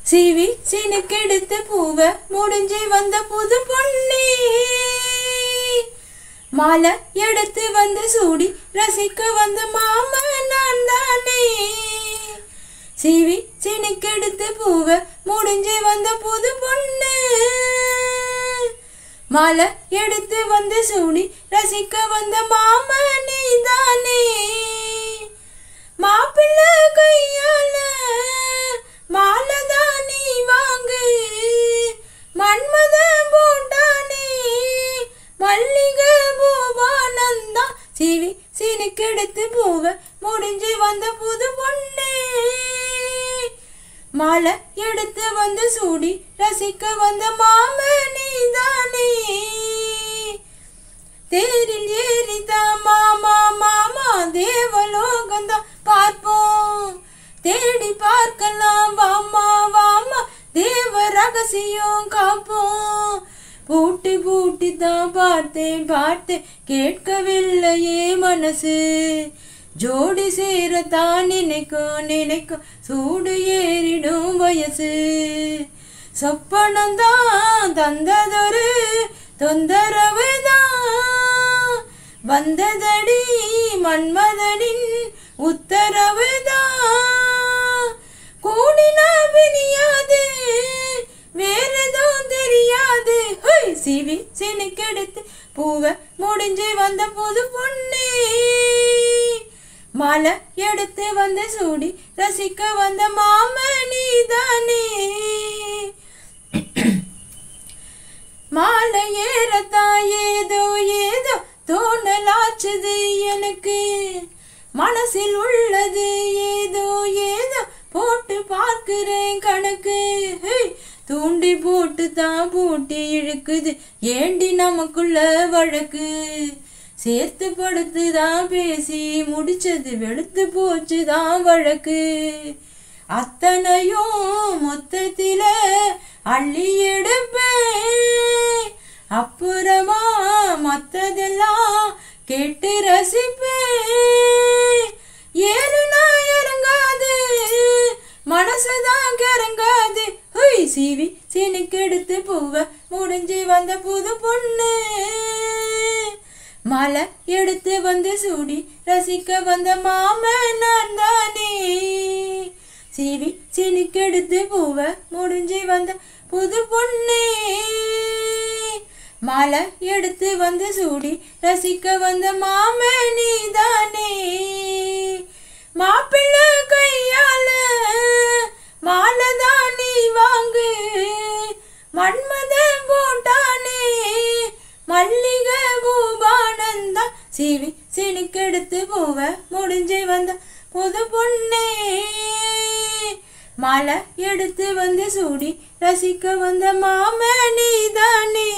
சீவி சீனுக்கெடுத்து பூவ முடிஞ்சு வந்த புது பொண்ணே மாலை எடுத்து வந்து சூடி ரசிக்க வந்த மாமா நான் தானே சீவி சீனுக்கெடுத்து பூவ முடிஞ்சு வந்த புது பொண்ணு மாலை எடுத்து வந்து சூடி ரசிக்க வந்த மாமா நீ தானே மாப்பிள்ளை கையால மாலதான் நீ வாங்கு மன்மத போட்டானே மல்லிகை பூவானந்தா சீவி சீனுக்கெடுத்து பூவ முடிஞ்சு வந்த புது பொண்ணே மாலை எடுத்து வந்து சூடி ரசிக்க வந்த மாம நீ தானே தேரில் ஏறிதான் மாமா மாமா தேவலோகந்தா பார்ப்போம் தேடி பார்க்கலாம் வாமா வாமா தேவ ரகசியம் காப்போம் பூட்டி பூட்டி தான் பார்த்தேன் பார்த்தேன் கேட்கவில்லையே மனசு ஜோடி சேரத்தான் நினைக்கும் நினைக்கும் சூடு ஏறிடும் வயசு சொப்பனந்தான் தந்ததொரு தொந்தரவுதான் வந்ததடி மன்மதனின் உத்தரவுதான் கூடினா பிரியாது வேறதோ தெரியாது சீவி சீனுக்கெடுத்து பூவ முடிஞ்சு வந்த புது பொண்ணே மாலை எடுத்து வந்து சூடி ரசிக்க வந்த மாம நீ தானே மாலை ஏறத்தான் ஏதோ ஏதோ தோணலாச்சுது எனக்கு மனசில் உள்ளது ஏதோ ஏதோ போட்டு பார்க்கிறேன் கணக்கு தூண்டி போட்டு தான் பூட்டி இழுக்குது ஏண்டி நமக்குள்ள வழக்கு சேர்த்து படுத்துதான் பேசி முடிச்சது வெளுத்து போச்சுதான் வழக்கு அத்தனையும் மொத்தத்தில அள்ளி எடுப்பேன் அப்புறமா மத்ததெல்லாம் கேட்டு ரசிப்பேன் ஏறுனா இறங்காது மனசுதான் கிறங்காது சீவி சீனுக்கெடுத்து பூவ முடிஞ்சு வந்த புது பொண்ணு மாலை எடுத்து வந்து சூடி ரசிக்க வந்த மாம நான் தானே சீவி சீனுக்கெடுத்து பூவ முடிஞ்சு வந்த புது பொண்ணே மாலை எடுத்து வந்து சூடி ரசிக்க வந்த மாம நீ தானே மாப்பிள்ளை கையால மாலதான் நீ வாங்கு மன்மத போட்டானே மல்லிகை பூபானந்தா சீவி சீனுக்கெடுத்து பூவ முடிஞ்சு வந்த புது பொண்ணே மாலை எடுத்து வந்து சூடி ரசிக்க வந்த மாம நீ தானே